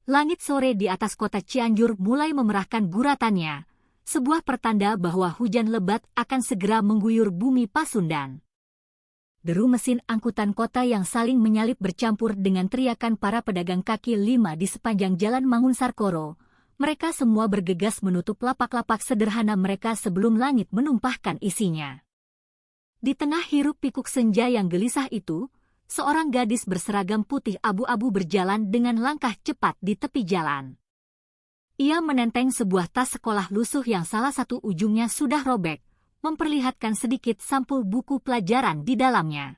Langit sore di atas kota Cianjur mulai memerahkan guratannya, sebuah pertanda bahwa hujan lebat akan segera mengguyur bumi Pasundan. Deru mesin angkutan kota yang saling menyalip bercampur dengan teriakan para pedagang kaki lima di sepanjang jalan Mangunsarkoro. Mereka semua bergegas menutup lapak-lapak sederhana mereka sebelum langit menumpahkan isinya. Di tengah hiruk-pikuk senja yang gelisah itu, seorang gadis berseragam putih abu-abu berjalan dengan langkah cepat di tepi jalan. Ia menenteng sebuah tas sekolah lusuh yang salah satu ujungnya sudah robek, memperlihatkan sedikit sampul buku pelajaran di dalamnya.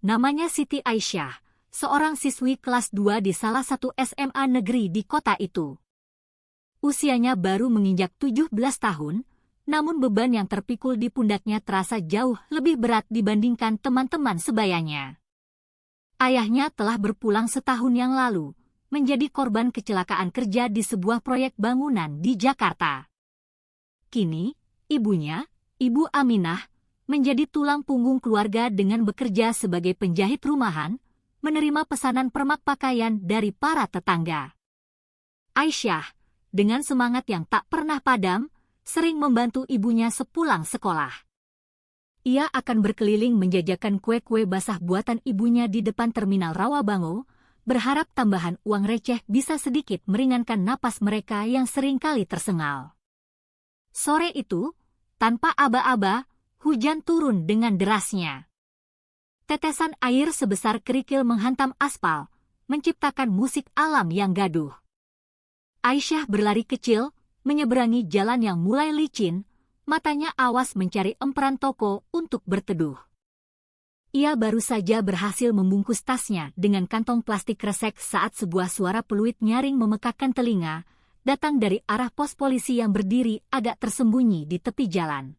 Namanya Siti Aisyah, seorang siswi kelas 2 di salah satu SMA negeri di kota itu. Usianya baru menginjak 17 tahun, namun beban yang terpikul di pundaknya terasa jauh lebih berat dibandingkan teman-teman sebayanya. Ayahnya telah berpulang setahun yang lalu, menjadi korban kecelakaan kerja di sebuah proyek bangunan di Jakarta. Kini, ibunya, Ibu Aminah, menjadi tulang punggung keluarga dengan bekerja sebagai penjahit rumahan, menerima pesanan permak pakaian dari para tetangga. Aisyah, dengan semangat yang tak pernah padam, sering membantu ibunya sepulang sekolah. Ia akan berkeliling menjajakan kue-kue basah buatan ibunya di depan terminal Rawabango, berharap tambahan uang receh bisa sedikit meringankan napas mereka yang seringkali tersengal. Sore itu, tanpa aba-aba, hujan turun dengan derasnya. Tetesan air sebesar kerikil menghantam aspal, menciptakan musik alam yang gaduh. Aisyah berlari kecil, menyeberangi jalan yang mulai licin, matanya awas mencari emperan toko untuk berteduh. Ia baru saja berhasil membungkus tasnya dengan kantong plastik kresek saat sebuah suara peluit nyaring memekakkan telinga, datang dari arah pos polisi yang berdiri agak tersembunyi di tepi jalan.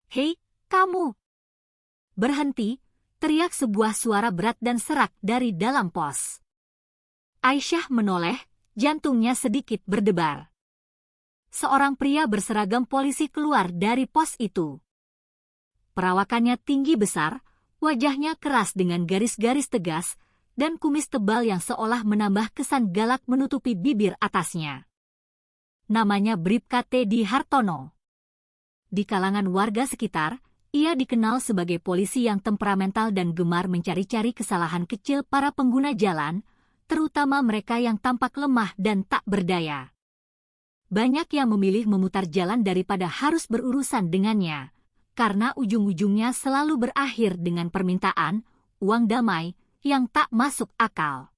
"Hei, kamu!" "Berhenti!" teriak sebuah suara berat dan serak dari dalam pos. Aisyah menoleh, jantungnya sedikit berdebar. Seorang pria berseragam polisi keluar dari pos itu. Perawakannya tinggi besar, wajahnya keras dengan garis-garis tegas, dan kumis tebal yang seolah menambah kesan galak menutupi bibir atasnya. Namanya Bribka Teddy Hartono. Di kalangan warga sekitar, ia dikenal sebagai polisi yang temperamental dan gemar mencari-cari kesalahan kecil para pengguna jalan, terutama mereka yang tampak lemah dan tak berdaya. Banyak yang memilih memutar jalan daripada harus berurusan dengannya, karena ujung-ujungnya selalu berakhir dengan permintaan uang damai yang tak masuk akal.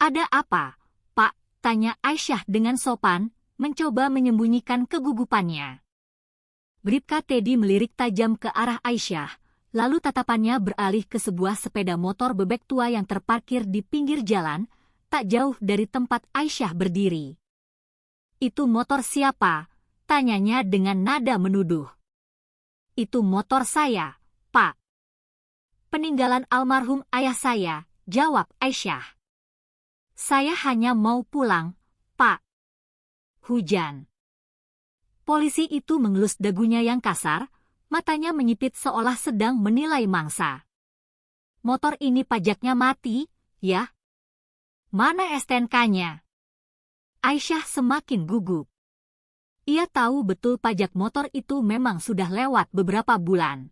"Ada apa, Pak?" tanya Aisyah dengan sopan, mencoba menyembunyikan kegugupannya. Bribka Teddy melirik tajam ke arah Aisyah, lalu tatapannya beralih ke sebuah sepeda motor bebek tua yang terparkir di pinggir jalan, tak jauh dari tempat Aisyah berdiri. "Itu motor siapa?" tanyanya dengan nada menuduh. "Itu motor saya, Pak." "Peninggalan almarhum ayah saya," jawab Aisyah. "Saya hanya mau pulang, Pak." Hujan. Polisi itu mengelus dagunya yang kasar, matanya menyipit seolah sedang menilai mangsa. "Motor ini pajaknya mati, ya? Mana STNK-nya?" Aisyah semakin gugup. Ia tahu betul pajak motor itu memang sudah lewat beberapa bulan.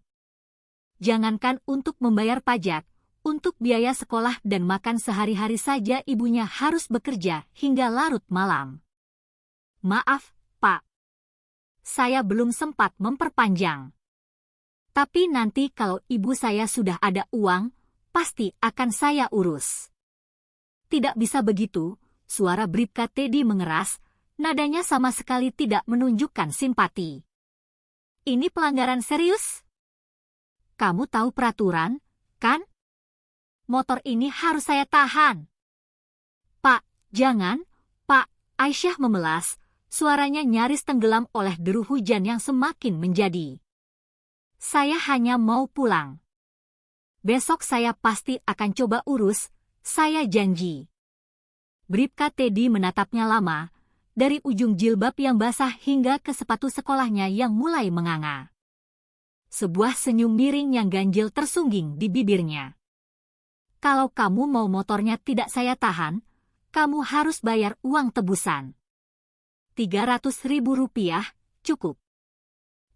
Jangankan untuk membayar pajak, untuk biaya sekolah dan makan sehari-hari saja ibunya harus bekerja hingga larut malam. "Maaf, Pak. Saya belum sempat memperpanjang. Tapi nanti kalau ibu saya sudah ada uang, pasti akan saya urus." "Tidak bisa begitu," suara Bribka Teddy mengeras, nadanya sama sekali tidak menunjukkan simpati. "Ini pelanggaran serius. Kamu tahu peraturan, kan? Motor ini harus saya tahan." "Pak, jangan, Pak." Aisyah memelas, suaranya nyaris tenggelam oleh deru hujan yang semakin menjadi. "Saya hanya mau pulang. Besok saya pasti akan coba urus, saya janji." Bribka Teddy menatapnya lama, dari ujung jilbab yang basah hingga ke sepatu sekolahnya yang mulai menganga. Sebuah senyum miring yang ganjil tersungging di bibirnya. "Kalau kamu mau motornya tidak saya tahan, kamu harus bayar uang tebusan. 300.000 rupiah, cukup.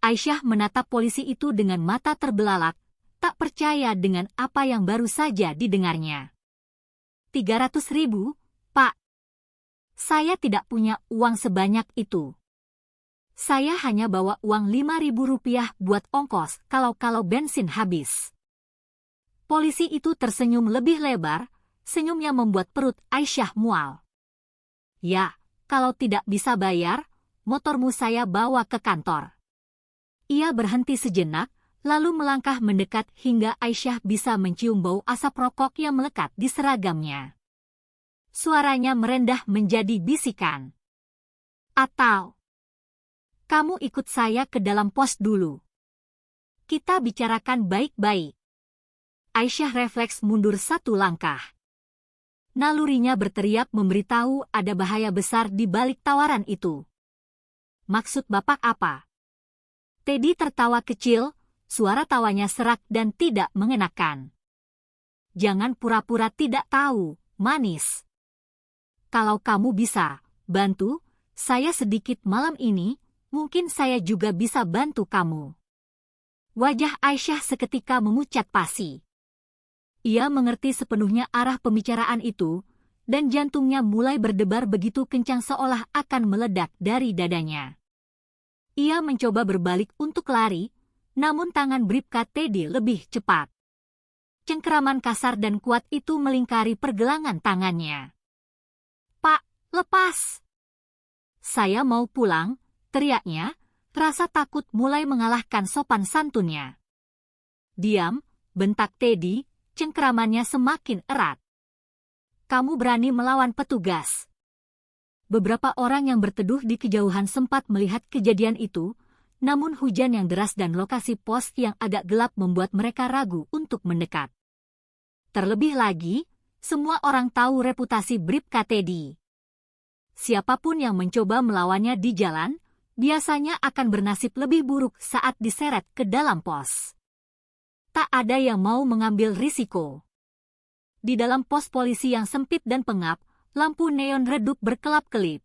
Aisyah menatap polisi itu dengan mata terbelalak, tak percaya dengan apa yang baru saja didengarnya. 300.000, Pak. Saya tidak punya uang sebanyak itu. Saya hanya bawa uang 5.000 rupiah buat ongkos kalau bensin habis. Polisi itu tersenyum lebih lebar, senyumnya membuat perut Aisyah mual. Ya, kalau tidak bisa bayar, motormu saya bawa ke kantor. Ia berhenti sejenak, lalu melangkah mendekat hingga Aisyah bisa mencium bau asap rokok yang melekat di seragamnya. Suaranya merendah menjadi bisikan. Atau, kamu ikut saya ke dalam pos dulu. Kita bicarakan baik-baik. Aisyah refleks mundur satu langkah. Nalurinya berteriak memberitahu ada bahaya besar di balik tawaran itu. Maksud Bapak apa? Teddy tertawa kecil, suara tawanya serak dan tidak mengenakan. Jangan pura-pura tidak tahu, manis. Kalau kamu bisa bantu saya sedikit malam ini, mungkin saya juga bisa bantu kamu. Wajah Aisyah seketika memucat pasi. Ia mengerti sepenuhnya arah pembicaraan itu, dan jantungnya mulai berdebar begitu kencang seolah akan meledak dari dadanya. Ia mencoba berbalik untuk lari, namun tangan Bribka Teddy lebih cepat. Cengkeraman kasar dan kuat itu melingkari pergelangan tangannya. Pak, lepas! Saya mau pulang, teriaknya, rasa takut mulai mengalahkan sopan santunnya. Diam, bentak Teddy, cengkeramannya semakin erat. Kamu berani melawan petugas. Beberapa orang yang berteduh di kejauhan sempat melihat kejadian itu, namun hujan yang deras dan lokasi pos yang agak gelap membuat mereka ragu untuk mendekat. Terlebih lagi, semua orang tahu reputasi Bribka Teddy. Siapapun yang mencoba melawannya di jalan, biasanya akan bernasib lebih buruk saat diseret ke dalam pos. Tak ada yang mau mengambil risiko. Di dalam pos polisi yang sempit dan pengap, lampu neon redup berkelap-kelip.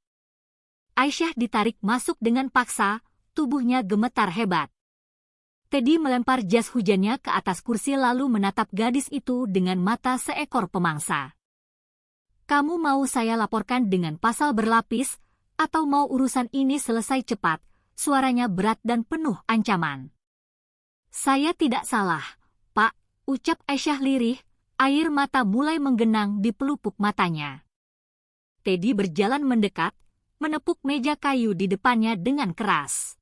Aisyah ditarik masuk dengan paksa, tubuhnya gemetar hebat. Teddy melempar jas hujannya ke atas kursi lalu menatap gadis itu dengan mata seekor pemangsa. Kamu mau saya laporkan dengan pasal berlapis, atau mau urusan ini selesai cepat? Suaranya berat dan penuh ancaman. Saya tidak salah, Pak, ucap Aisyah lirih, air mata mulai menggenang di pelupuk matanya. Teddy berjalan mendekat, menepuk meja kayu di depannya dengan keras.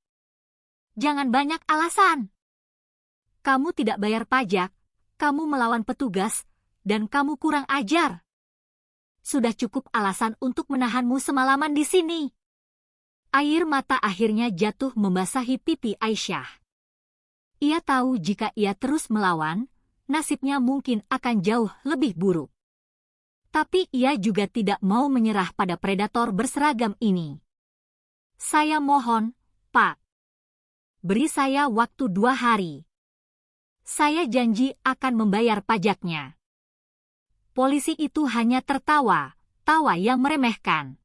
Jangan banyak alasan. Kamu tidak bayar pajak, kamu melawan petugas, dan kamu kurang ajar. Sudah cukup alasan untuk menahanmu semalaman di sini. Air mata akhirnya jatuh membasahi pipi Aisyah. Ia tahu jika ia terus melawan, nasibnya mungkin akan jauh lebih buruk. Tapi ia juga tidak mau menyerah pada predator berseragam ini. Saya mohon, Pak. Beri saya waktu 2 hari. Saya janji akan membayar pajaknya. Polisi itu hanya tertawa, tawa yang meremehkan.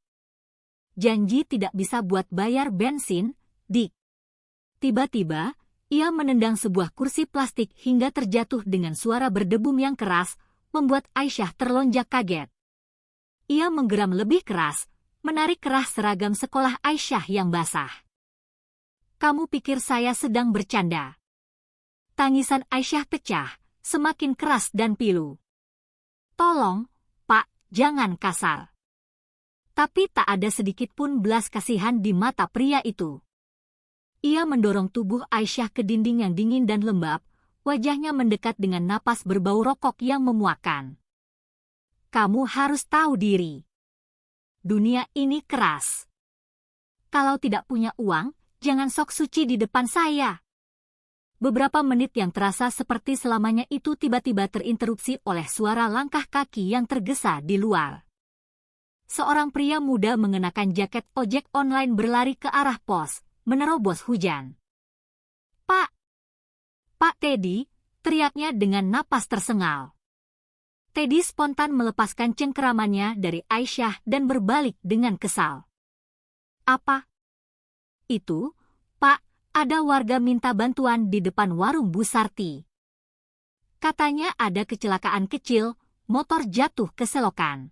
Janji tidak bisa buat bayar bensin, Dik. Tiba-tiba, ia menendang sebuah kursi plastik hingga terjatuh dengan suara berdebum yang keras, membuat Aisyah terlonjak kaget. Ia menggeram lebih keras, menarik kerah seragam sekolah Aisyah yang basah. Kamu pikir saya sedang bercanda? Tangisan Aisyah pecah, semakin keras dan pilu. Tolong, Pak, jangan kasar. Tapi tak ada sedikit pun belas kasihan di mata pria itu. Ia mendorong tubuh Aisyah ke dinding yang dingin dan lembab, wajahnya mendekat dengan napas berbau rokok yang memuakkan. Kamu harus tahu diri. Dunia ini keras. Kalau tidak punya uang, jangan sok suci di depan saya. Beberapa menit yang terasa seperti selamanya itu tiba-tiba terinterupsi oleh suara langkah kaki yang tergesa di luar. Seorang pria muda mengenakan jaket ojek online berlari ke arah pos, menerobos hujan. Pak! Pak Teddy, teriaknya dengan napas tersengal. Teddy spontan melepaskan cengkeramannya dari Aisyah dan berbalik dengan kesal. Apa? Itu, Pak, ada warga minta bantuan di depan warung Bu Sarti. Katanya ada kecelakaan kecil, motor jatuh ke selokan.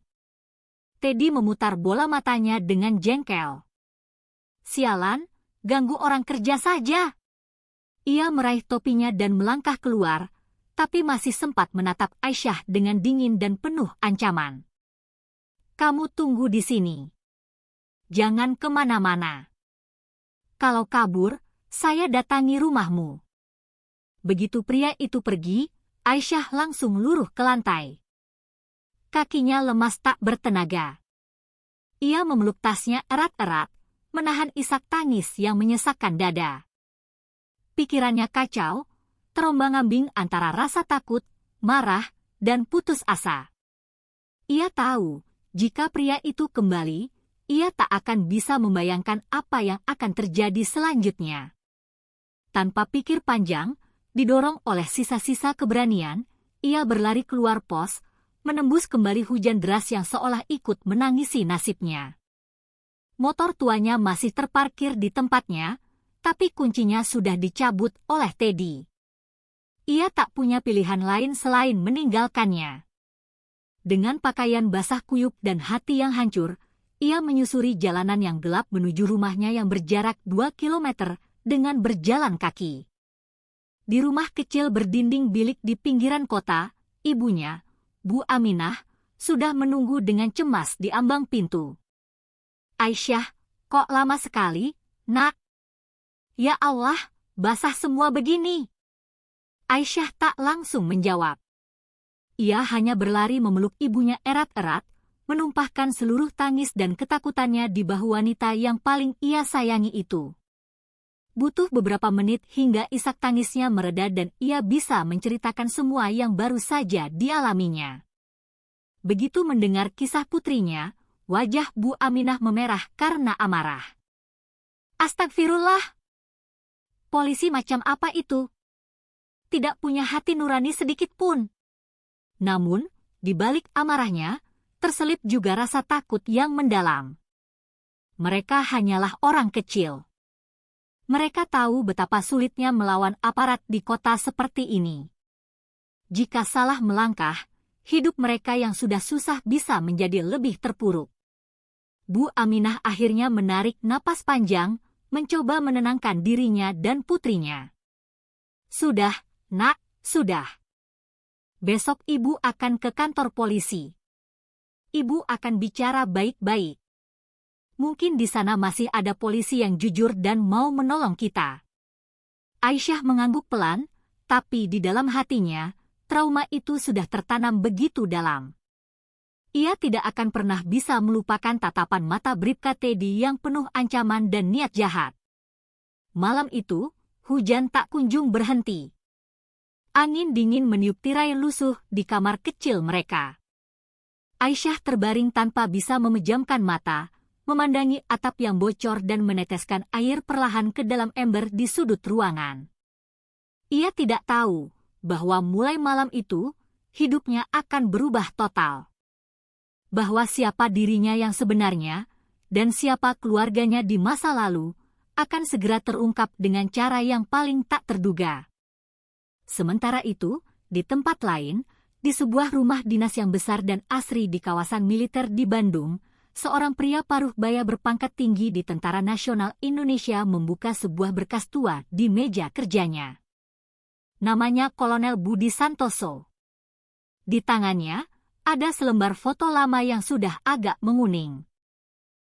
Teddy memutar bola matanya dengan jengkel. Sialan, ganggu orang kerja saja. Ia meraih topinya dan melangkah keluar, tapi masih sempat menatap Aisyah dengan dingin dan penuh ancaman. Kamu tunggu di sini. Jangan kemana-mana. Kalau kabur, saya datangi rumahmu. Begitu pria itu pergi, Aisyah langsung luruh ke lantai. Kakinya lemas tak bertenaga. Ia memeluk tasnya erat-erat, menahan isak tangis yang menyesakkan dada. Pikirannya kacau, terombang-ambing antara rasa takut, marah, dan putus asa. Ia tahu, jika pria itu kembali, ia tak akan bisa membayangkan apa yang akan terjadi selanjutnya. Tanpa pikir panjang, didorong oleh sisa-sisa keberanian, ia berlari keluar pos, menembus kembali hujan deras yang seolah ikut menangisi nasibnya. Motor tuanya masih terparkir di tempatnya, tapi kuncinya sudah dicabut oleh Teddy. Ia tak punya pilihan lain selain meninggalkannya. Dengan pakaian basah kuyup dan hati yang hancur, ia menyusuri jalanan yang gelap menuju rumahnya yang berjarak 2 kilometer dengan berjalan kaki. Di rumah kecil berdinding bilik di pinggiran kota, ibunya, Bu Aminah, sudah menunggu dengan cemas di ambang pintu. Aisyah, kok lama sekali, Nak? Ya Allah, basah semua begini. Aisyah tak langsung menjawab. Ia hanya berlari memeluk ibunya erat-erat, menumpahkan seluruh tangis dan ketakutannya di bahu wanita yang paling ia sayangi itu. Butuh beberapa menit hingga isak tangisnya mereda dan ia bisa menceritakan semua yang baru saja dialaminya. Begitu mendengar kisah putrinya, wajah Bu Aminah memerah karena amarah. Astagfirullah! Polisi macam apa itu? Tidak punya hati nurani sedikit pun. Namun, di balik amarahnya, terselip juga rasa takut yang mendalam. Mereka hanyalah orang kecil. Mereka tahu betapa sulitnya melawan aparat di kota seperti ini. Jika salah melangkah, hidup mereka yang sudah susah bisa menjadi lebih terpuruk. Bu Aminah akhirnya menarik napas panjang, mencoba menenangkan dirinya dan putrinya. Sudah, Nak, sudah. Besok ibu akan ke kantor polisi. Ibu akan bicara baik-baik. Mungkin di sana masih ada polisi yang jujur dan mau menolong kita. Aisyah mengangguk pelan, tapi di dalam hatinya, trauma itu sudah tertanam begitu dalam. Ia tidak akan pernah bisa melupakan tatapan mata Bribka Teddy yang penuh ancaman dan niat jahat. Malam itu, hujan tak kunjung berhenti. Angin dingin meniup tirai lusuh di kamar kecil mereka. Aisyah terbaring tanpa bisa memejamkan mata, memandangi atap yang bocor dan meneteskan air perlahan ke dalam ember di sudut ruangan. Ia tidak tahu bahwa mulai malam itu, hidupnya akan berubah total. Bahwa siapa dirinya yang sebenarnya, dan siapa keluarganya di masa lalu, akan segera terungkap dengan cara yang paling tak terduga. Sementara itu, di tempat lain, di sebuah rumah dinas yang besar dan asri di kawasan militer di Bandung, seorang pria paruh baya berpangkat tinggi di Tentara Nasional Indonesia membuka sebuah berkas tua di meja kerjanya. Namanya Kolonel Budi Santoso. Di tangannya, ada selembar foto lama yang sudah agak menguning.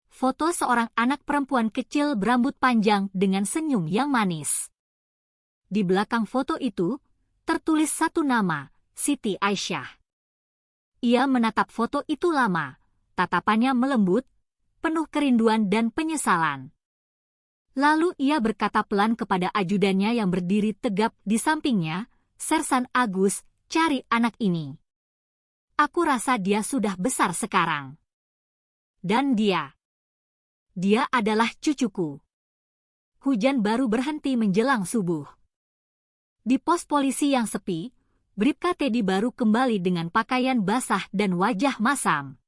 Foto seorang anak perempuan kecil berambut panjang dengan senyum yang manis. Di belakang foto itu, tertulis satu nama, Siti Aisyah. Ia menatap foto itu lama, tatapannya melembut, penuh kerinduan dan penyesalan. Lalu ia berkata pelan kepada ajudannya yang berdiri tegap di sampingnya, Sersan Agus, cari anak ini. Aku rasa dia sudah besar sekarang. Dan dia adalah cucuku. Hujan baru berhenti menjelang subuh. Di pos polisi yang sepi, Bribka Teddy baru kembali dengan pakaian basah dan wajah masam.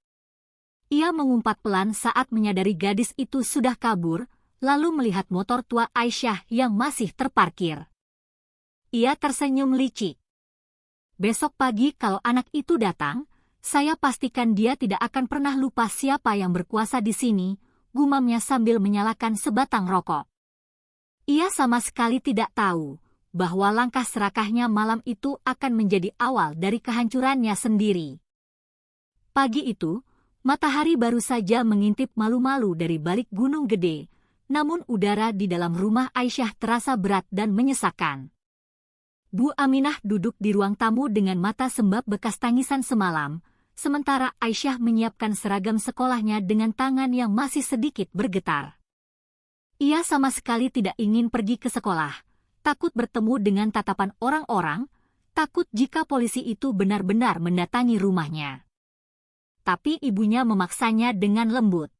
Ia mengumpat pelan saat menyadari gadis itu sudah kabur, lalu melihat motor tua Aisyah yang masih terparkir. Ia tersenyum licik. Besok pagi kalau anak itu datang, saya pastikan dia tidak akan pernah lupa siapa yang berkuasa di sini, gumamnya sambil menyalakan sebatang rokok. Ia sama sekali tidak tahu bahwa langkah serakahnya malam itu akan menjadi awal dari kehancurannya sendiri. Pagi itu, matahari baru saja mengintip malu-malu dari balik gunung gede, namun udara di dalam rumah Aisyah terasa berat dan menyesakkan. Bu Aminah duduk di ruang tamu dengan mata sembab bekas tangisan semalam, sementara Aisyah menyiapkan seragam sekolahnya dengan tangan yang masih sedikit bergetar. Ia sama sekali tidak ingin pergi ke sekolah, takut bertemu dengan tatapan orang-orang, takut jika polisi itu benar-benar mendatangi rumahnya. Tapi ibunya memaksanya dengan lembut.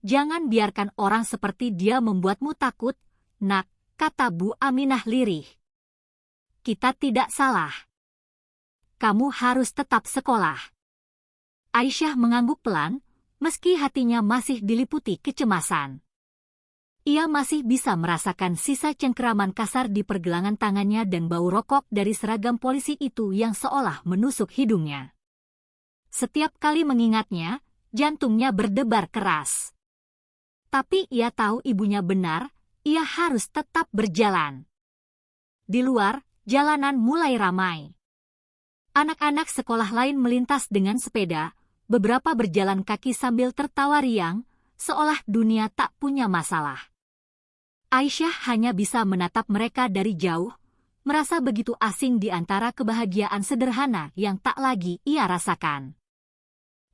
"Jangan biarkan orang seperti dia membuatmu takut, nak," kata Bu Aminah lirih. "Kita tidak salah. Kamu harus tetap sekolah." Aisyah mengangguk pelan, meski hatinya masih diliputi kecemasan. Ia masih bisa merasakan sisa cengkeraman kasar di pergelangan tangannya dan bau rokok dari seragam polisi itu yang seolah menusuk hidungnya. Setiap kali mengingatnya, jantungnya berdebar keras. Tapi ia tahu ibunya benar, ia harus tetap berjalan. Di luar, jalanan mulai ramai. Anak-anak sekolah lain melintas dengan sepeda, beberapa berjalan kaki sambil tertawa riang, seolah dunia tak punya masalah. Aisyah hanya bisa menatap mereka dari jauh, merasa begitu asing di antara kebahagiaan sederhana yang tak lagi ia rasakan.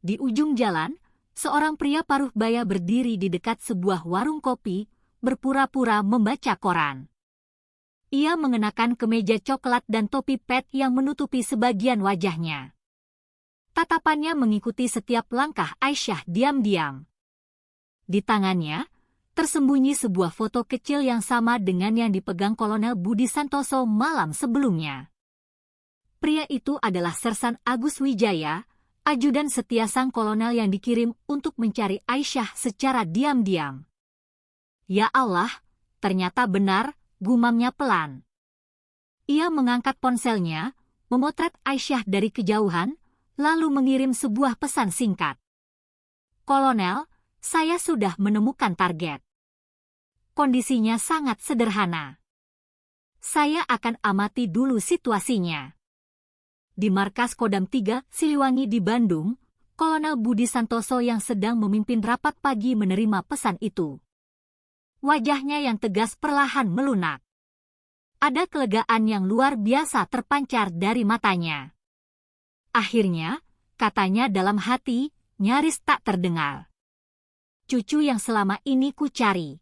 Di ujung jalan, seorang pria paruh baya berdiri di dekat sebuah warung kopi, berpura-pura membaca koran. Ia mengenakan kemeja coklat dan topi pet yang menutupi sebagian wajahnya. Tatapannya mengikuti setiap langkah Aisyah diam-diam. Di tangannya, tersembunyi sebuah foto kecil yang sama dengan yang dipegang Kolonel Budi Santoso malam sebelumnya. Pria itu adalah Sersan Agus Wijaya, ajudan setia sang kolonel yang dikirim untuk mencari Aisyah secara diam-diam. "Ya Allah, ternyata benar," gumamnya pelan. Ia mengangkat ponselnya, memotret Aisyah dari kejauhan, lalu mengirim sebuah pesan singkat. "Kolonel, saya sudah menemukan target. Kondisinya sangat sederhana. Saya akan amati dulu situasinya." Di markas Kodam 3 Siliwangi di Bandung, Kolonel Budi Santoso yang sedang memimpin rapat pagi menerima pesan itu. Wajahnya yang tegas perlahan melunak. Ada kelegaan yang luar biasa terpancar dari matanya. Akhirnya, katanya dalam hati, nyaris tak terdengar. "Cucu yang selama ini ku cari."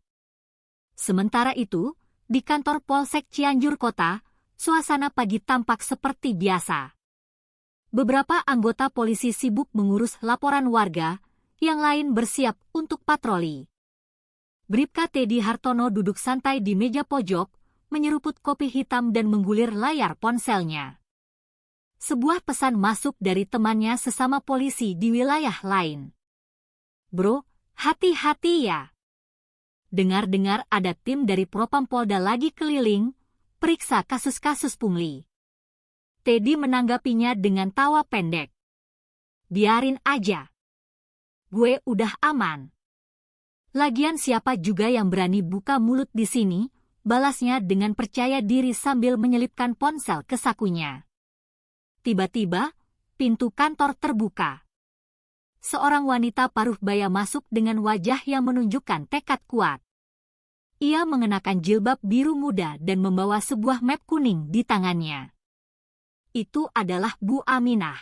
Sementara itu, di kantor Polsek Cianjur Kota, suasana pagi tampak seperti biasa. Beberapa anggota polisi sibuk mengurus laporan warga, yang lain bersiap untuk patroli. Bribka Teddy Hartono duduk santai di meja pojok, menyeruput kopi hitam dan menggulir layar ponselnya. Sebuah pesan masuk dari temannya sesama polisi di wilayah lain. "Bro, hati-hati ya. Dengar-dengar ada tim dari Propam Polda lagi keliling, periksa kasus-kasus pungli." Teddy menanggapinya dengan tawa pendek. "Biarin aja. Gue udah aman. Lagian siapa juga yang berani buka mulut di sini," balasnya dengan percaya diri sambil menyelipkan ponsel ke sakunya. Tiba-tiba, pintu kantor terbuka. Seorang wanita paruh baya masuk dengan wajah yang menunjukkan tekad kuat. Ia mengenakan jilbab biru muda dan membawa sebuah map kuning di tangannya. Itu adalah Bu Aminah.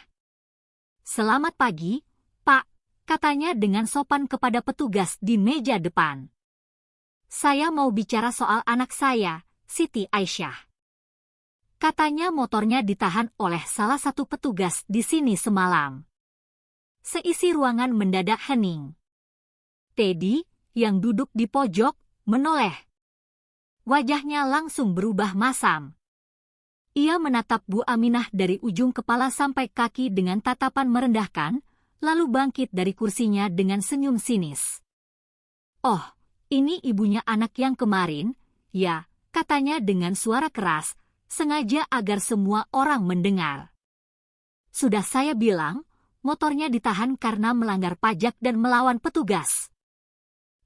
"Selamat pagi, Pak," katanya dengan sopan kepada petugas di meja depan. "Saya mau bicara soal anak saya, Siti Aisyah." Katanya motornya ditahan oleh salah satu petugas di sini semalam. Seisi ruangan mendadak hening. Teddy, yang duduk di pojok, menoleh. Wajahnya langsung berubah masam. Ia menatap Bu Aminah dari ujung kepala sampai kaki dengan tatapan merendahkan, lalu bangkit dari kursinya dengan senyum sinis. "Oh, ini ibunya anak yang kemarin, ya," katanya dengan suara keras, sengaja agar semua orang mendengar. "Sudah saya bilang, motornya ditahan karena melanggar pajak dan melawan petugas."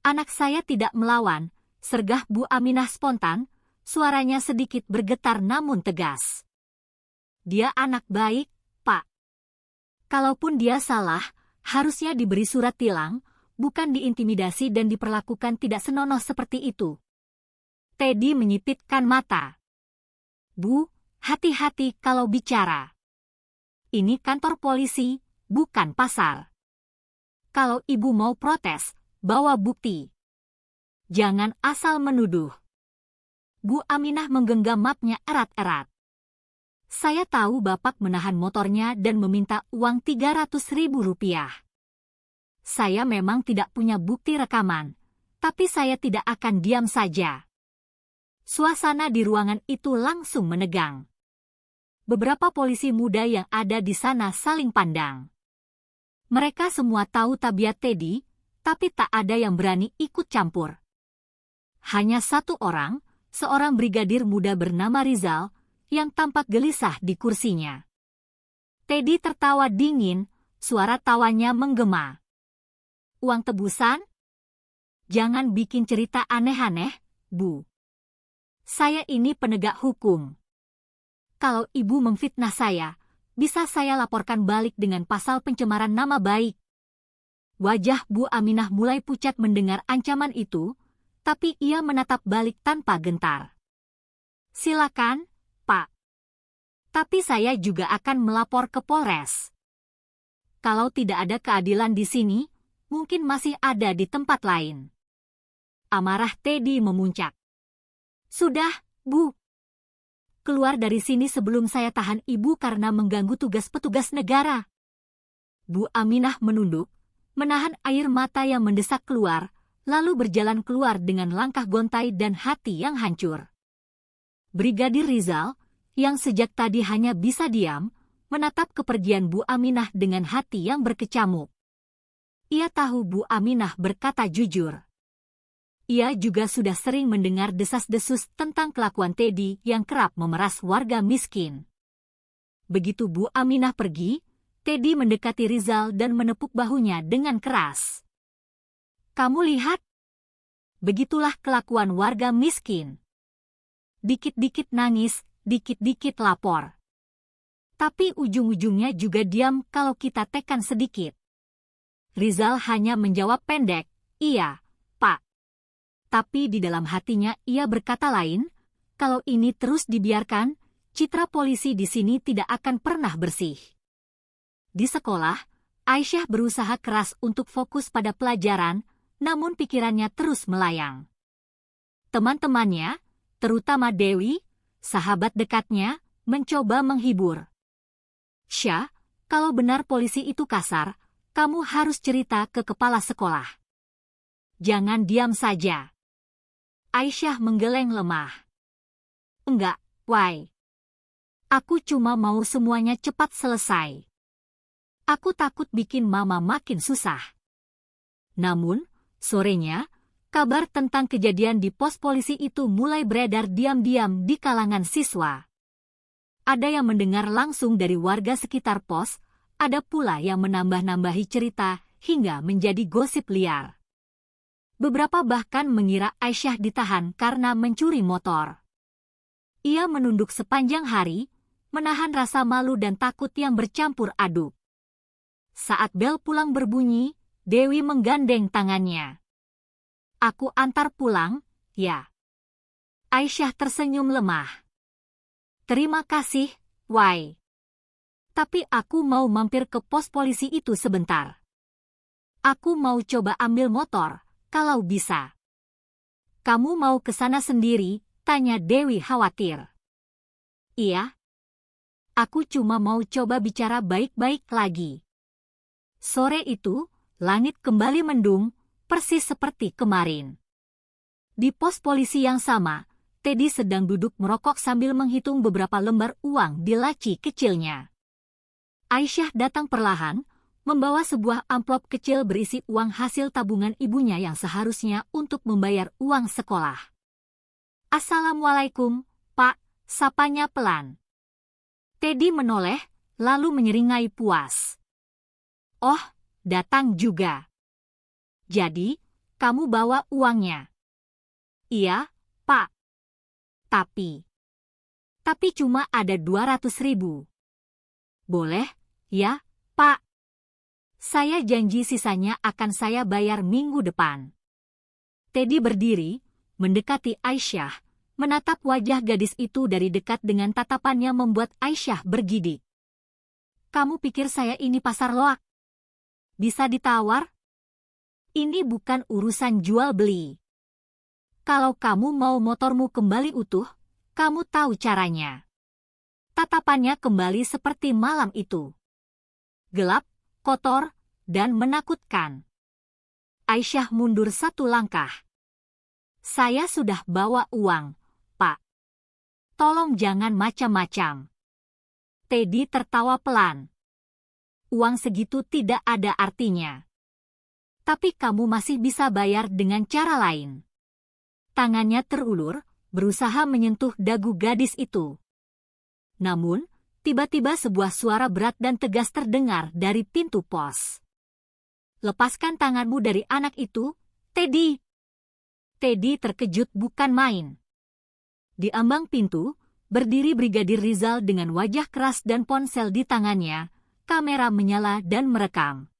"Anak saya tidak melawan," sergah Bu Aminah spontan, suaranya sedikit bergetar namun tegas. "Dia anak baik, Pak. Kalaupun dia salah, harusnya diberi surat tilang, bukan diintimidasi dan diperlakukan tidak senonoh seperti itu." Teddy menyipitkan mata. "Bu, hati-hati kalau bicara. Ini kantor polisi, bukan pasar. Kalau ibu mau protes, bawa bukti. Jangan asal menuduh." Bu Aminah menggenggam mapnya erat-erat. "Saya tahu Bapak menahan motornya dan meminta uang Rp300.000. Saya memang tidak punya bukti rekaman, tapi saya tidak akan diam saja." Suasana di ruangan itu langsung menegang. Beberapa polisi muda yang ada di sana saling pandang. Mereka semua tahu tabiat Teddy, tapi tak ada yang berani ikut campur. Hanya satu orang, seorang brigadir muda bernama Rizal, yang tampak gelisah di kursinya. Teddy tertawa dingin, suara tawanya menggema. "Uang tebusan? Jangan bikin cerita aneh-aneh, Bu. Saya ini penegak hukum. Kalau ibu memfitnah saya, bisa saya laporkan balik dengan pasal pencemaran nama baik." Wajah Bu Aminah mulai pucat mendengar ancaman itu, tapi ia menatap balik tanpa gentar. "Silakan, Pak. Tapi saya juga akan melapor ke Polres. Kalau tidak ada keadilan di sini, mungkin masih ada di tempat lain." Amarah Teddy memuncak. "Sudah, Bu. Keluar dari sini sebelum saya tahan ibu karena mengganggu tugas petugas negara." Bu Aminah menunduk, menahan air mata yang mendesak keluar, lalu berjalan keluar dengan langkah gontai dan hati yang hancur. Brigadir Rizal, yang sejak tadi hanya bisa diam, menatap kepergian Bu Aminah dengan hati yang berkecamuk. Ia tahu Bu Aminah berkata jujur. Ia juga sudah sering mendengar desas-desus tentang kelakuan Teddy yang kerap memeras warga miskin. Begitu Bu Aminah pergi, Teddy mendekati Rizal dan menepuk bahunya dengan keras. "Kamu lihat? Begitulah kelakuan warga miskin. Dikit-dikit nangis, dikit-dikit lapor. Tapi ujung-ujungnya juga diam kalau kita tekan sedikit." Rizal hanya menjawab pendek, "Iya, Pak." Tapi di dalam hatinya ia berkata lain, kalau ini terus dibiarkan, citra polisi di sini tidak akan pernah bersih. Di sekolah, Aisyah berusaha keras untuk fokus pada pelajaran, namun pikirannya terus melayang. Teman-temannya, terutama Dewi, sahabat dekatnya, mencoba menghibur. "Syah, kalau benar polisi itu kasar, kamu harus cerita ke kepala sekolah. Jangan diam saja." Aisyah menggeleng lemah. "Enggak, Wai. Aku cuma mau semuanya cepat selesai. Aku takut bikin Mama makin susah." Namun, sorenya, kabar tentang kejadian di pos polisi itu mulai beredar diam-diam di kalangan siswa. Ada yang mendengar langsung dari warga sekitar pos, ada pula yang menambah-nambahi cerita hingga menjadi gosip liar. Beberapa bahkan mengira Aisyah ditahan karena mencuri motor. Ia menunduk sepanjang hari, menahan rasa malu dan takut yang bercampur aduk. Saat bel pulang berbunyi, Dewi menggandeng tangannya. "Aku antar pulang, ya." Aisyah tersenyum lemah. "Terima kasih, Wai. Tapi aku mau mampir ke pos polisi itu sebentar. Aku mau coba ambil motor, kalau bisa." "Kamu mau ke sana sendiri?" tanya Dewi khawatir. "Iya. Aku cuma mau coba bicara baik-baik lagi." Sore itu, langit kembali mendung, persis seperti kemarin. Di pos polisi yang sama, Teddy sedang duduk merokok sambil menghitung beberapa lembar uang di laci kecilnya. Aisyah datang perlahan, membawa sebuah amplop kecil berisi uang hasil tabungan ibunya yang seharusnya untuk membayar uang sekolah. "Assalamualaikum, Pak," sapanya pelan. Teddy menoleh, lalu menyeringai puas. "Oh, datang juga. Jadi, kamu bawa uangnya?" "Iya, Pak. Tapi cuma ada 200.000. Boleh, ya, Pak? Saya janji sisanya akan saya bayar minggu depan." Teddy berdiri, mendekati Aisyah, menatap wajah gadis itu dari dekat dengan tatapannya membuat Aisyah bergidik. "Kamu pikir saya ini pasar loak? Bisa ditawar? Ini bukan urusan jual beli. Kalau kamu mau motormu kembali utuh, kamu tahu caranya." Tatapannya kembali seperti malam itu. Gelap, kotor, dan menakutkan. Aisyah mundur satu langkah. "Saya sudah bawa uang, Pak. Tolong jangan macam-macam." Teddy tertawa pelan. "Uang segitu tidak ada artinya. Tapi kamu masih bisa bayar dengan cara lain." Tangannya terulur, berusaha menyentuh dagu gadis itu. Namun, tiba-tiba sebuah suara berat dan tegas terdengar dari pintu pos. "Lepaskan tanganmu dari anak itu, Teddy." Teddy terkejut bukan main. Di ambang pintu, berdiri Brigadir Rizal dengan wajah keras dan ponsel di tangannya, kamera menyala dan merekam.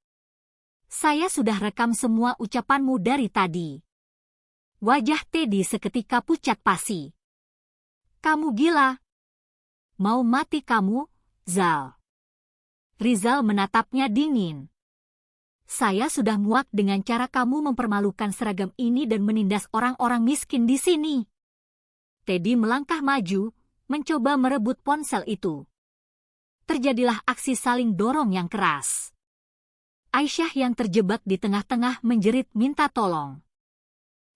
"Saya sudah rekam semua ucapanmu dari tadi." Wajah Teddy seketika pucat pasi. "Kamu gila? Mau mati kamu, Zal?" Rizal menatapnya dingin. "Saya sudah muak dengan cara kamu mempermalukan seragam ini dan menindas orang-orang miskin di sini." Teddy melangkah maju, mencoba merebut ponsel itu. Terjadilah aksi saling dorong yang keras. Aisyah yang terjebak di tengah-tengah menjerit minta tolong.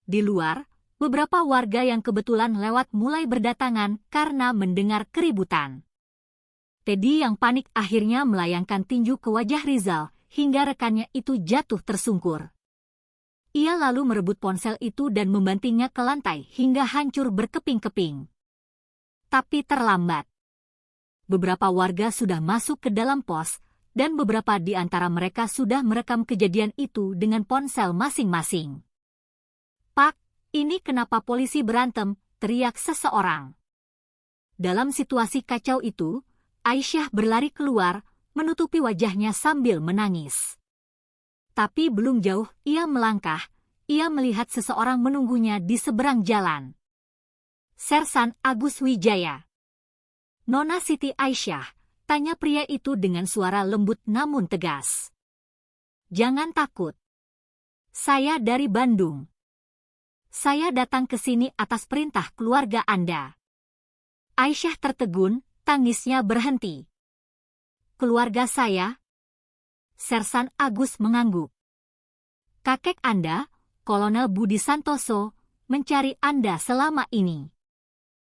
Di luar, beberapa warga yang kebetulan lewat mulai berdatangan karena mendengar keributan. Teddy yang panik akhirnya melayangkan tinju ke wajah Rizal hingga rekannya itu jatuh tersungkur. Ia lalu merebut ponsel itu dan membantingnya ke lantai hingga hancur berkeping-keping. Tapi terlambat. Beberapa warga sudah masuk ke dalam pos, dan beberapa di antara mereka sudah merekam kejadian itu dengan ponsel masing-masing. "Pak, ini kenapa polisi berantem?" teriak seseorang. Dalam situasi kacau itu, Aisyah berlari keluar, menutupi wajahnya sambil menangis. Tapi belum jauh ia melangkah, ia melihat seseorang menunggunya di seberang jalan. "Sersan Agus Wijaya." "Nona Siti Aisyah?" tanya pria itu dengan suara lembut namun tegas. "Jangan takut. Saya dari Bandung. Saya datang ke sini atas perintah keluarga Anda." Aisyah tertegun, tangisnya berhenti. "Keluarga saya?" Sersan Agus mengangguk. "Kakek Anda, Kolonel Budi Santoso, mencari Anda selama ini.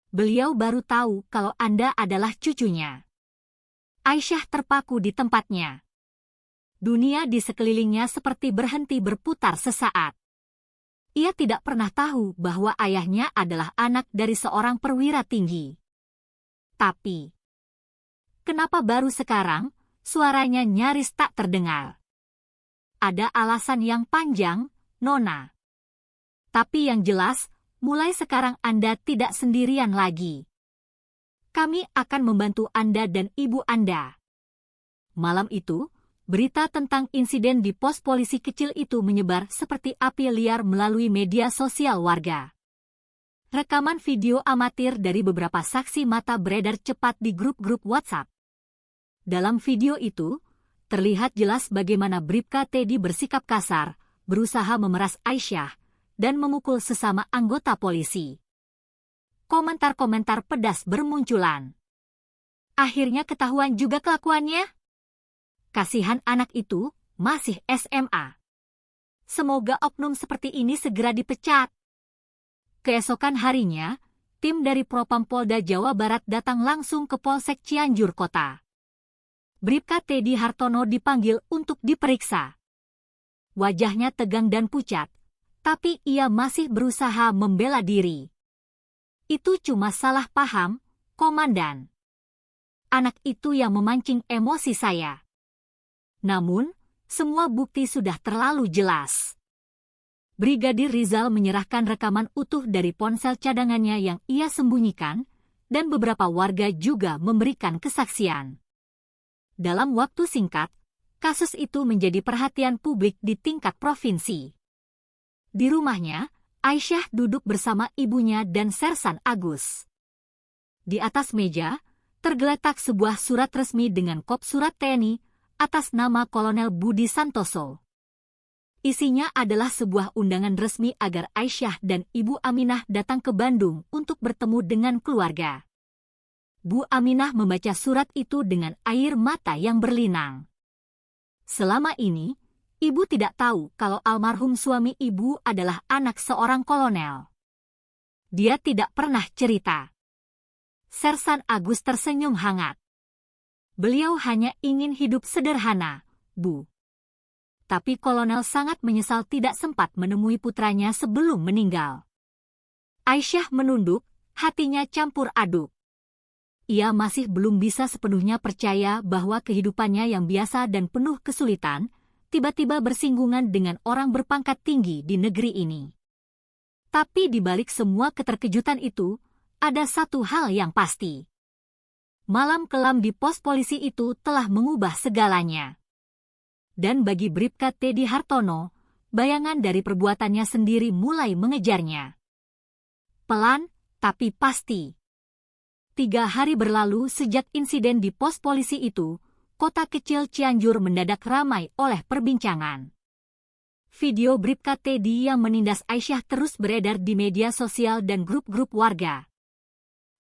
Beliau baru tahu kalau Anda adalah cucunya." Aisyah terpaku di tempatnya. Dunia di sekelilingnya seperti berhenti berputar sesaat. Ia tidak pernah tahu bahwa ayahnya adalah anak dari seorang perwira tinggi. Tapi, kenapa baru sekarang suaranya nyaris tak terdengar? "Ada alasan yang panjang, Nona. Tapi yang jelas, mulai sekarang Anda tidak sendirian lagi. Kami akan membantu Anda dan ibu Anda." Malam itu, berita tentang insiden di pos polisi kecil itu menyebar seperti api liar melalui media sosial warga. Rekaman video amatir dari beberapa saksi mata beredar cepat di grup-grup WhatsApp. Dalam video itu, terlihat jelas bagaimana Bribka Teddy bersikap kasar, berusaha memeras Aisyah, dan memukul sesama anggota polisi. Komentar-komentar pedas bermunculan. Akhirnya ketahuan juga kelakuannya? Kasihan anak itu, masih SMA. Semoga oknum seperti ini segera dipecat. Keesokan harinya, tim dari Propam Polda Jawa Barat datang langsung ke Polsek Cianjur Kota. Bribka Teddy Hartono dipanggil untuk diperiksa. Wajahnya tegang dan pucat, tapi ia masih berusaha membela diri. Itu cuma salah paham, Komandan. Anak itu yang memancing emosi saya. Namun, semua bukti sudah terlalu jelas. Brigadir Rizal menyerahkan rekaman utuh dari ponsel cadangannya yang ia sembunyikan, dan beberapa warga juga memberikan kesaksian. Dalam waktu singkat, kasus itu menjadi perhatian publik di tingkat provinsi. Di rumahnya, Aisyah duduk bersama ibunya dan Sersan Agus. Di atas meja, tergeletak sebuah surat resmi dengan kop surat TNI atas nama Kolonel Budi Santoso. Isinya adalah sebuah undangan resmi agar Aisyah dan Ibu Aminah datang ke Bandung untuk bertemu dengan keluarga. Bu Aminah membaca surat itu dengan air mata yang berlinang. Selama ini, ibu tidak tahu kalau almarhum suami ibu adalah anak seorang kolonel. Dia tidak pernah cerita. Sersan Agus tersenyum hangat. Beliau hanya ingin hidup sederhana, Bu. Tapi kolonel sangat menyesal tidak sempat menemui putranya sebelum meninggal. Aisyah menunduk, hatinya campur aduk. Ia masih belum bisa sepenuhnya percaya bahwa kehidupannya yang biasa dan penuh kesulitan, tiba-tiba bersinggungan dengan orang berpangkat tinggi di negeri ini. Tapi di balik semua keterkejutan itu, ada satu hal yang pasti. Malam kelam di pos polisi itu telah mengubah segalanya. Dan bagi Bribka Teddy Hartono, bayangan dari perbuatannya sendiri mulai mengejarnya. Pelan, tapi pasti. 3 hari berlalu sejak insiden di pos polisi itu, kota kecil Cianjur mendadak ramai oleh perbincangan. Video Bribka Teddy yang menindas Aisyah terus beredar di media sosial dan grup-grup warga.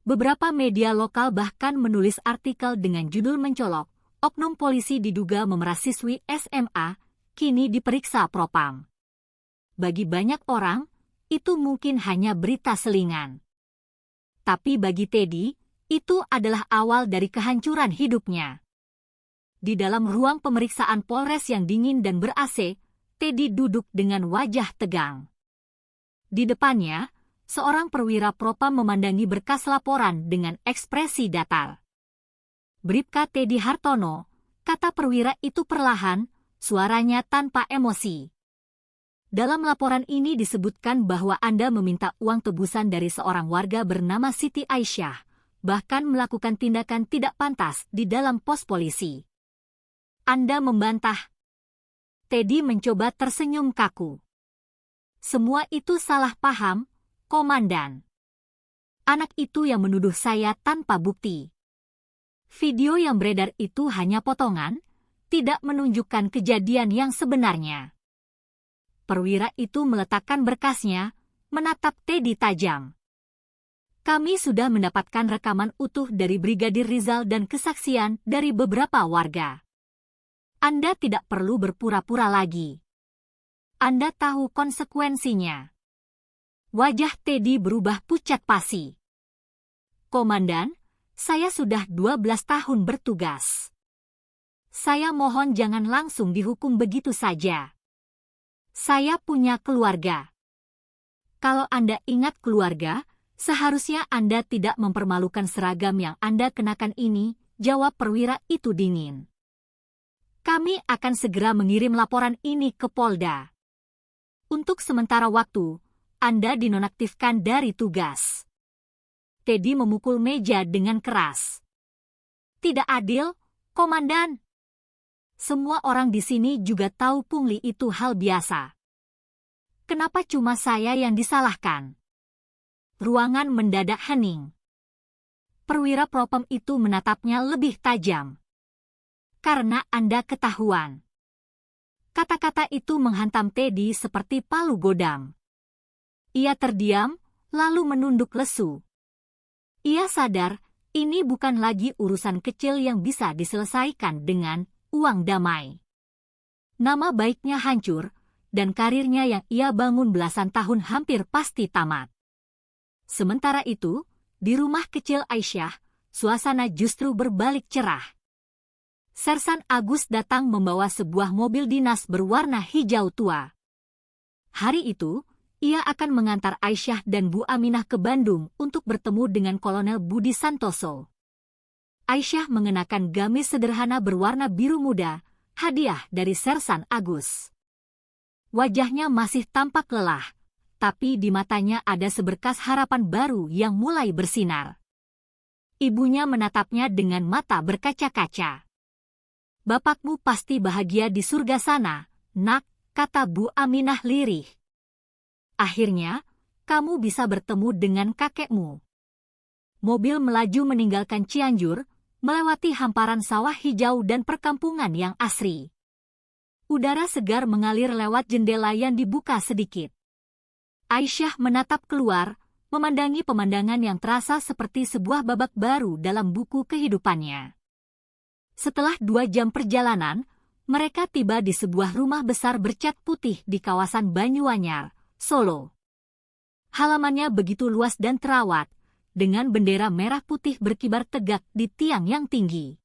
Beberapa media lokal bahkan menulis artikel dengan judul mencolok, oknum polisi diduga memeras siswi SMA, kini diperiksa Propam. Bagi banyak orang, itu mungkin hanya berita selingan. Tapi bagi Teddy, itu adalah awal dari kehancuran hidupnya. Di dalam ruang pemeriksaan Polres yang dingin dan ber-AC, Teddy duduk dengan wajah tegang. Di depannya, seorang perwira Propam memandangi berkas laporan dengan ekspresi datar. Bribka Teddy Hartono, kata perwira itu perlahan, suaranya tanpa emosi. Dalam laporan ini disebutkan bahwa Anda meminta uang tebusan dari seorang warga bernama Siti Aisyah, bahkan melakukan tindakan tidak pantas di dalam pos polisi. Anda membantah. Teddy mencoba tersenyum kaku. Semua itu salah paham, Komandan. Anak itu yang menuduh saya tanpa bukti. Video yang beredar itu hanya potongan, tidak menunjukkan kejadian yang sebenarnya. Perwira itu meletakkan berkasnya, menatap Teddy tajam. Kami sudah mendapatkan rekaman utuh dari Brigadir Rizal dan kesaksian dari beberapa warga. Anda tidak perlu berpura-pura lagi. Anda tahu konsekuensinya. Wajah Teddy berubah pucat pasi. Komandan, saya sudah 12 tahun bertugas. Saya mohon jangan langsung dihukum begitu saja. Saya punya keluarga. Kalau Anda ingat keluarga, seharusnya Anda tidak mempermalukan seragam yang Anda kenakan ini, jawab perwira itu dingin. Kami akan segera mengirim laporan ini ke Polda. Untuk sementara waktu, Anda dinonaktifkan dari tugas. Teddy memukul meja dengan keras. Tidak adil, Komandan. Semua orang di sini juga tahu pungli itu hal biasa. Kenapa cuma saya yang disalahkan? Ruangan mendadak hening. Perwira Propam itu menatapnya lebih tajam. Karena Anda ketahuan. Kata-kata itu menghantam Teddy seperti palu godam. Ia terdiam, lalu menunduk lesu. Ia sadar, ini bukan lagi urusan kecil yang bisa diselesaikan dengan uang damai. Nama baiknya hancur, dan karirnya yang ia bangun belasan tahun hampir pasti tamat. Sementara itu, Di rumah kecil Aisyah, suasana justru berbalik cerah. Sersan Agus datang membawa sebuah mobil dinas berwarna hijau tua. Hari itu, ia akan mengantar Aisyah dan Bu Aminah ke Bandung untuk bertemu dengan Kolonel Budi Santoso. Aisyah mengenakan gamis sederhana berwarna biru muda, hadiah dari Sersan Agus. Wajahnya masih tampak lelah, tapi di matanya ada seberkas harapan baru yang mulai bersinar. Ibunya menatapnya dengan mata berkaca-kaca. "Bapakmu pasti bahagia di surga sana, Nak," kata Bu Aminah lirih. "Akhirnya, kamu bisa bertemu dengan kakekmu." Mobil melaju meninggalkan Cianjur, melewati hamparan sawah hijau dan perkampungan yang asri. Udara segar mengalir lewat jendela yang dibuka sedikit. Aisyah menatap keluar, memandangi pemandangan yang terasa seperti sebuah babak baru dalam buku kehidupannya. Setelah 2 jam perjalanan, mereka tiba di sebuah rumah besar bercat putih di kawasan Banyuanyar, Solo. Halamannya begitu luas dan terawat, dengan bendera merah putih berkibar tegak di tiang yang tinggi.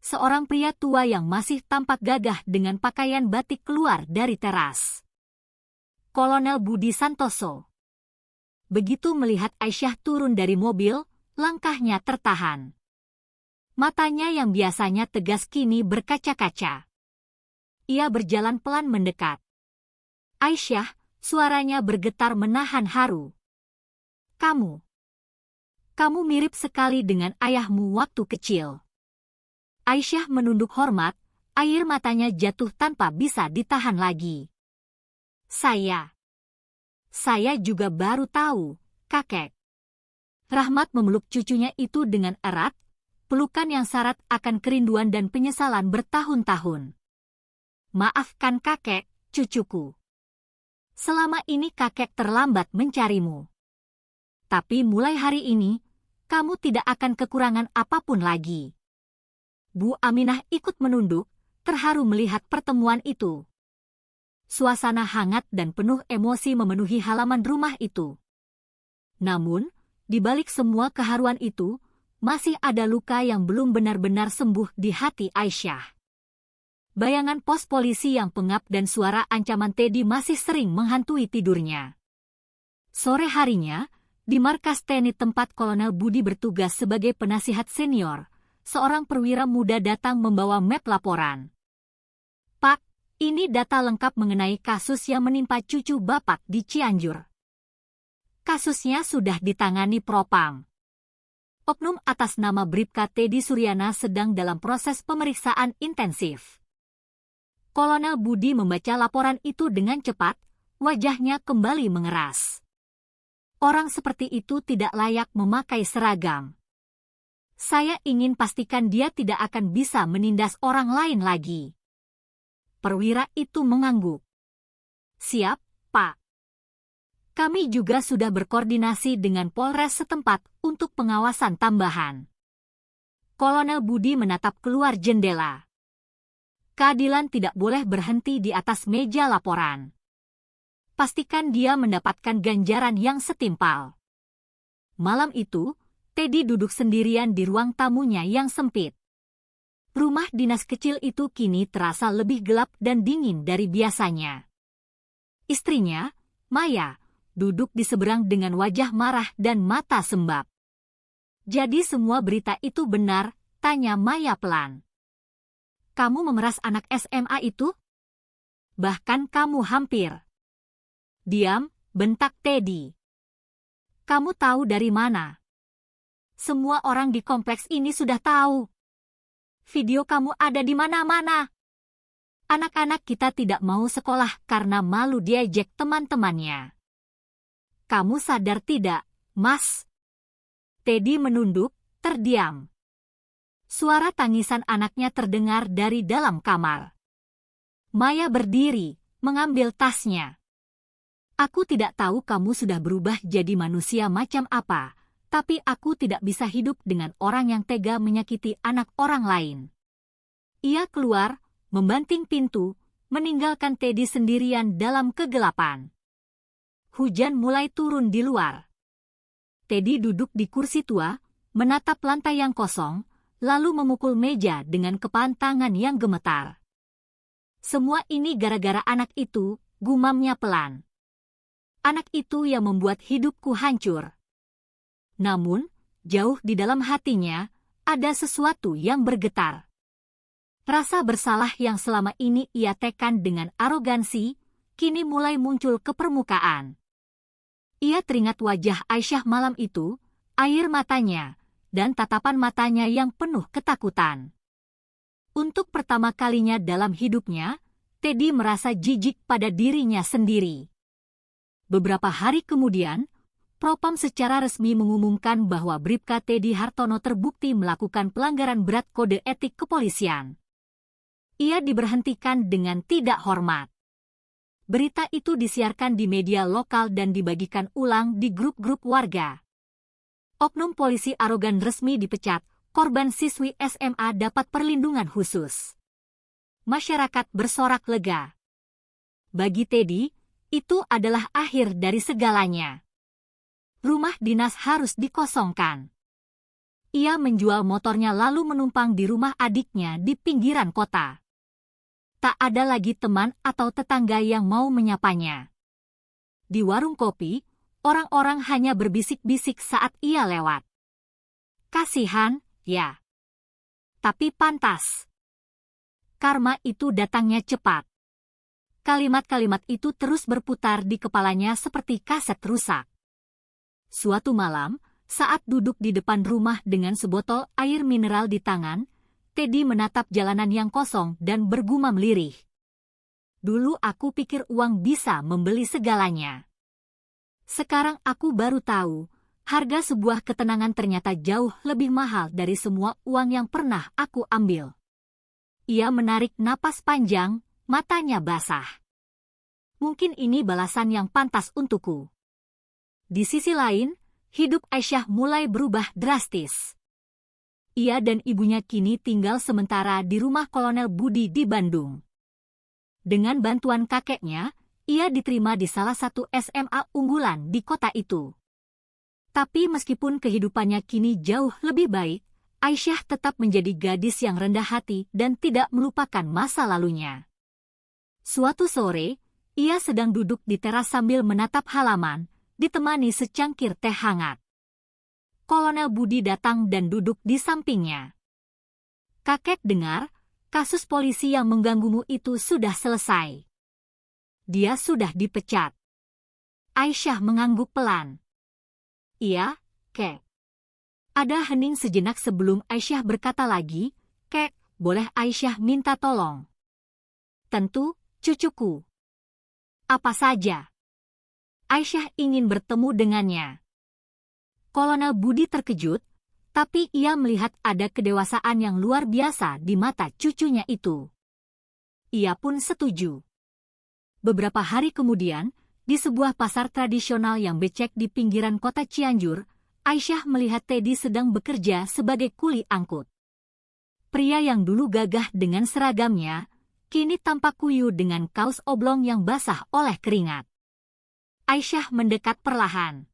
Seorang pria tua yang masih tampak gagah dengan pakaian batik keluar dari teras. Kolonel Budi Santoso. Begitu melihat Aisyah turun dari mobil, langkahnya tertahan. Matanya yang biasanya tegas kini berkaca-kaca. Ia berjalan pelan mendekat. "Aisyah," suaranya bergetar menahan haru. Kamu mirip sekali dengan ayahmu waktu kecil." Aisyah menunduk hormat, air matanya jatuh tanpa bisa ditahan lagi. Saya juga baru tahu, kakek." Rahmat memeluk cucunya itu dengan erat, pelukan yang syarat akan kerinduan dan penyesalan bertahun-tahun. "Maafkan kakek, cucuku. Selama ini kakek terlambat mencarimu. Tapi mulai hari ini, kamu tidak akan kekurangan apapun lagi." Bu Aminah ikut menunduk, terharu melihat pertemuan itu. Suasana hangat dan penuh emosi memenuhi halaman rumah itu. Namun, di balik semua keharuan itu, masih ada luka yang belum benar-benar sembuh di hati Aisyah. Bayangan pos polisi yang pengap dan suara ancaman Teddy masih sering menghantui tidurnya. Sore harinya, di markas TNI tempat Kolonel Budi bertugas sebagai penasihat senior, seorang perwira muda datang membawa map laporan. "Pak, ini data lengkap mengenai kasus yang menimpa cucu Bapak di Cianjur. Kasusnya sudah ditangani Propam. Oknum atas nama Bribka Teddy Suryana sedang dalam proses pemeriksaan intensif." Kolonel Budi membaca laporan itu dengan cepat, wajahnya kembali mengeras. Orang seperti itu tidak layak memakai seragam. "Saya ingin pastikan dia tidak akan bisa menindas orang lain lagi." Perwira itu mengangguk. "Siap, Pak. Kami juga sudah berkoordinasi dengan Polres setempat untuk pengawasan tambahan." Kolonel Budi menatap keluar jendela. Keadilan tidak boleh berhenti di atas meja laporan. Pastikan dia mendapatkan ganjaran yang setimpal. Malam itu, Teddy duduk sendirian di ruang tamunya yang sempit. Rumah dinas kecil itu kini terasa lebih gelap dan dingin dari biasanya. Istrinya, Maya, duduk di seberang dengan wajah marah dan mata sembab. "Jadi semua berita itu benar?" tanya Maya pelan. "Kamu memeras anak SMA itu? Bahkan kamu hampir..." "Diam," bentak Teddy. "Kamu tahu dari mana? Semua orang di kompleks ini sudah tahu. Video kamu ada di mana-mana. Anak-anak kita tidak mau sekolah karena malu diejek teman-temannya. Kamu sadar tidak, Mas?" Teddy menunduk, terdiam. Suara tangisan anaknya terdengar dari dalam kamar. Maya berdiri, mengambil tasnya. "Aku tidak tahu kamu sudah berubah jadi manusia macam apa, tapi aku tidak bisa hidup dengan orang yang tega menyakiti anak orang lain." Ia keluar, membanting pintu, meninggalkan Teddy sendirian dalam kegelapan. Hujan mulai turun di luar. Teddy duduk di kursi tua, menatap lantai yang kosong, lalu memukul meja dengan kepalan tangan yang gemetar. Semua ini gara-gara anak itu, gumamnya pelan. Anak itu yang membuat hidupku hancur. Namun, jauh di dalam hatinya, ada sesuatu yang bergetar. Rasa bersalah yang selama ini ia tekan dengan arogansi, kini mulai muncul ke permukaan. Ia teringat wajah Aisyah malam itu, air matanya, dan tatapan matanya yang penuh ketakutan. Untuk pertama kalinya dalam hidupnya, Teddy merasa jijik pada dirinya sendiri. Beberapa hari kemudian, Propam secara resmi mengumumkan bahwa Bribka Teddy Hartono terbukti melakukan pelanggaran berat kode etik kepolisian. Ia diberhentikan dengan tidak hormat. Berita itu disiarkan di media lokal dan dibagikan ulang di grup-grup warga. Oknum polisi arogan resmi dipecat, korban siswi SMA dapat perlindungan khusus. Masyarakat bersorak lega. Bagi Teddy, itu adalah akhir dari segalanya. Rumah dinas harus dikosongkan. Ia menjual motornya lalu menumpang di rumah adiknya di pinggiran kota. Tak ada lagi teman atau tetangga yang mau menyapanya. Di warung kopi, orang-orang hanya berbisik-bisik saat ia lewat. Kasihan, ya. Tapi pantas. Karma itu datangnya cepat. Kalimat-kalimat itu terus berputar di kepalanya seperti kaset rusak. Suatu malam, saat duduk di depan rumah dengan sebotol air mineral di tangan, Teddy menatap jalanan yang kosong dan bergumam lirih. Dulu aku pikir uang bisa membeli segalanya. Sekarang aku baru tahu, harga sebuah ketenangan ternyata jauh lebih mahal dari semua uang yang pernah aku ambil. Ia menarik napas panjang, matanya basah. Mungkin ini balasan yang pantas untukku. Di sisi lain, hidup Aisyah mulai berubah drastis. Ia dan ibunya kini tinggal sementara di rumah Kolonel Budi di Bandung. Dengan bantuan kakeknya, ia diterima di salah satu SMA unggulan di kota itu. Tapi meskipun kehidupannya kini jauh lebih baik, Aisyah tetap menjadi gadis yang rendah hati dan tidak melupakan masa lalunya. Suatu sore, ia sedang duduk di teras sambil menatap halaman, ditemani secangkir teh hangat. Kolonel Budi datang dan duduk di sampingnya. Kakek dengar, kasus polisi yang mengganggumu itu sudah selesai. Dia sudah dipecat. Aisyah mengangguk pelan. Iya, Kek. Ada hening sejenak sebelum Aisyah berkata lagi, Kek, boleh Aisyah minta tolong? Tentu, cucuku. Apa saja? Aisyah ingin bertemu dengannya. Kolonel Budi terkejut, tapi ia melihat ada kedewasaan yang luar biasa di mata cucunya itu. Ia pun setuju. Beberapa hari kemudian, di sebuah pasar tradisional yang becek di pinggiran kota Cianjur, Aisyah melihat Teddy sedang bekerja sebagai kuli angkut. Pria yang dulu gagah dengan seragamnya, kini tampak kuyu dengan kaos oblong yang basah oleh keringat. Aisyah mendekat perlahan.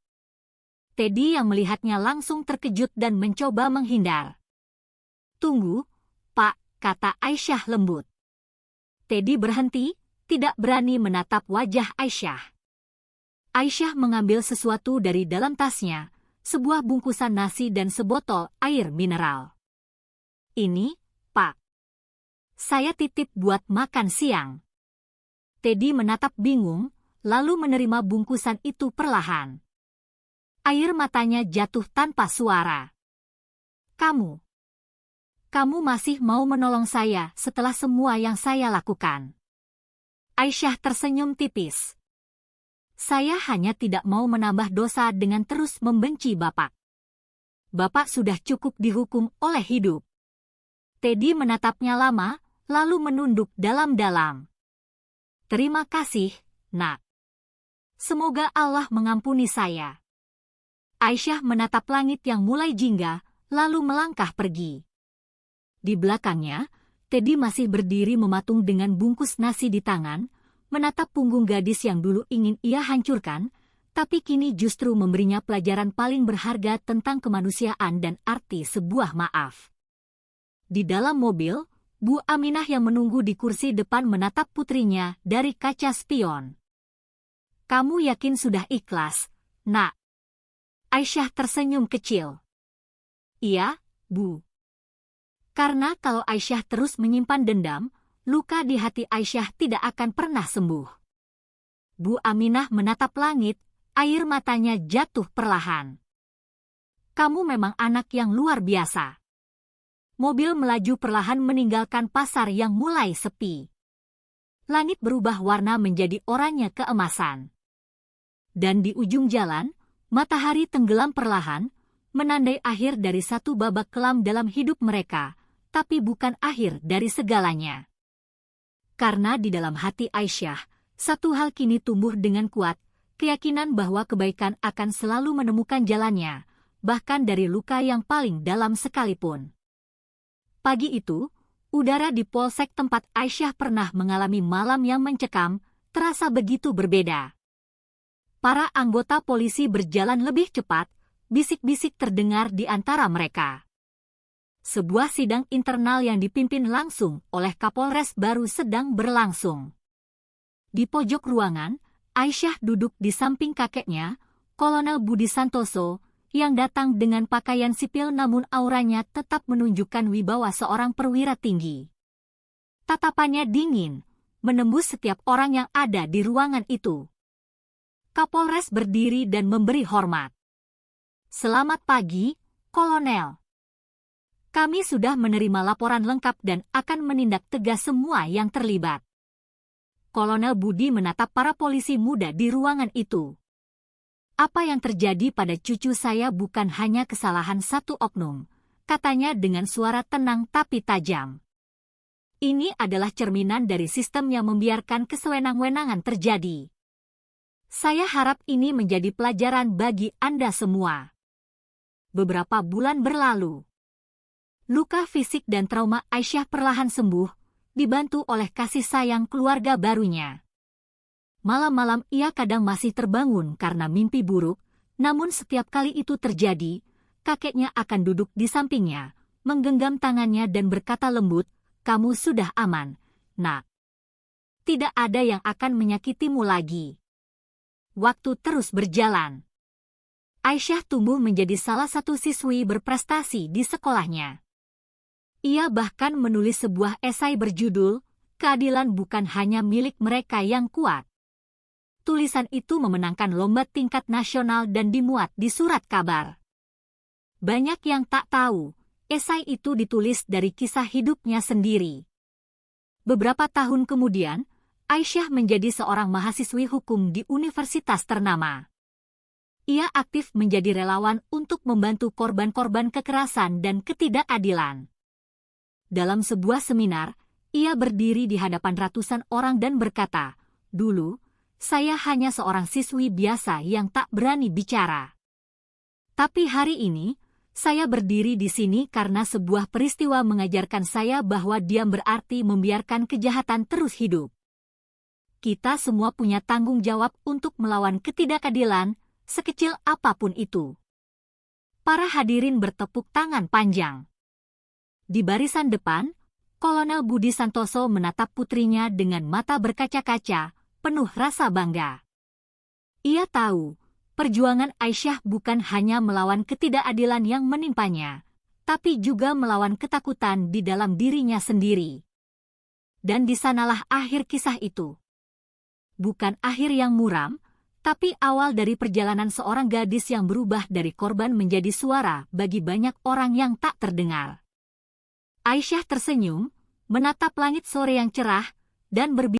Teddy yang melihatnya langsung terkejut dan mencoba menghindar. Tunggu, Pak, kata Aisyah lembut. Teddy berhenti, tidak berani menatap wajah Aisyah. Aisyah mengambil sesuatu dari dalam tasnya, sebuah bungkusan nasi dan sebotol air mineral. Ini, Pak. Saya titip buat makan siang. Teddy menatap bingung, lalu menerima bungkusan itu perlahan. Air matanya jatuh tanpa suara. Kamu masih mau menolong saya setelah semua yang saya lakukan. Aisyah tersenyum tipis. Saya hanya tidak mau menambah dosa dengan terus membenci Bapak. Bapak sudah cukup dihukum oleh hidup. Teddy menatapnya lama, lalu menunduk dalam-dalam. Terima kasih, Nak. Semoga Allah mengampuni saya. Aisyah menatap langit yang mulai jingga, lalu melangkah pergi. Di belakangnya, Teddy masih berdiri mematung dengan bungkus nasi di tangan, menatap punggung gadis yang dulu ingin ia hancurkan, tapi kini justru memberinya pelajaran paling berharga tentang kemanusiaan dan arti sebuah maaf. Di dalam mobil, Bu Aminah yang menunggu di kursi depan menatap putrinya dari kaca spion. "Kamu yakin sudah ikhlas, Nak?" Aisyah tersenyum kecil. "Iya, Bu." Karena kalau Aisyah terus menyimpan dendam, luka di hati Aisyah tidak akan pernah sembuh. Bu Aminah menatap langit, air matanya jatuh perlahan. "Kamu memang anak yang luar biasa." Mobil melaju perlahan meninggalkan pasar yang mulai sepi. Langit berubah warna menjadi oranye keemasan. Dan di ujung jalan, matahari tenggelam perlahan, menandai akhir dari satu babak kelam dalam hidup mereka, tapi bukan akhir dari segalanya. Karena di dalam hati Aisyah, satu hal kini tumbuh dengan kuat, keyakinan bahwa kebaikan akan selalu menemukan jalannya, bahkan dari luka yang paling dalam sekalipun. Pagi itu, udara di polsek tempat Aisyah pernah mengalami malam yang mencekam, terasa begitu berbeda. Para anggota polisi berjalan lebih cepat, bisik-bisik terdengar di antara mereka. Sebuah sidang internal yang dipimpin langsung oleh Kapolres baru sedang berlangsung. Di pojok ruangan, Aisyah duduk di samping kakeknya, Kolonel Budi Santoso, yang datang dengan pakaian sipil namun auranya tetap menunjukkan wibawa seorang perwira tinggi. Tatapannya dingin, menembus setiap orang yang ada di ruangan itu. Kapolres berdiri dan memberi hormat. "Selamat pagi, Kolonel. Kami sudah menerima laporan lengkap dan akan menindak tegas semua yang terlibat." Kolonel Budi menatap para polisi muda di ruangan itu. "Apa yang terjadi pada cucu saya bukan hanya kesalahan satu oknum," katanya dengan suara tenang tapi tajam. "Ini adalah cerminan dari sistem yang membiarkan kesewenang-wenangan terjadi. Saya harap ini menjadi pelajaran bagi Anda semua." Beberapa bulan berlalu. Luka fisik dan trauma Aisyah perlahan sembuh, dibantu oleh kasih sayang keluarga barunya. Malam-malam ia kadang masih terbangun karena mimpi buruk, namun setiap kali itu terjadi, kakeknya akan duduk di sampingnya, menggenggam tangannya dan berkata lembut, "Kamu sudah aman, Nak. Tidak ada yang akan menyakitimu lagi." Waktu terus berjalan. Aisyah tumbuh menjadi salah satu siswi berprestasi di sekolahnya. Ia bahkan menulis sebuah esai berjudul, "Keadilan Bukan Hanya Milik Mereka Yang Kuat." Tulisan itu memenangkan lomba tingkat nasional dan dimuat di surat kabar. Banyak yang tak tahu, esai itu ditulis dari kisah hidupnya sendiri. Beberapa tahun kemudian, Aisyah menjadi seorang mahasiswi hukum di universitas ternama. Ia aktif menjadi relawan untuk membantu korban-korban kekerasan dan ketidakadilan. Dalam sebuah seminar, ia berdiri di hadapan ratusan orang dan berkata, "Dulu, saya hanya seorang siswi biasa yang tak berani bicara. Tapi hari ini, saya berdiri di sini karena sebuah peristiwa mengajarkan saya bahwa diam berarti membiarkan kejahatan terus hidup. Kita semua punya tanggung jawab untuk melawan ketidakadilan, sekecil apapun itu." Para hadirin bertepuk tangan panjang. Di barisan depan, Kolonel Budi Santoso menatap putrinya dengan mata berkaca-kaca, penuh rasa bangga. Ia tahu, perjuangan Aisyah bukan hanya melawan ketidakadilan yang menimpanya, tapi juga melawan ketakutan di dalam dirinya sendiri. Dan di sanalah akhir kisah itu. Bukan akhir yang muram, tapi awal dari perjalanan seorang gadis yang berubah dari korban menjadi suara bagi banyak orang yang tak terdengar. Aisyah tersenyum, menatap langit sore yang cerah, dan berbicara.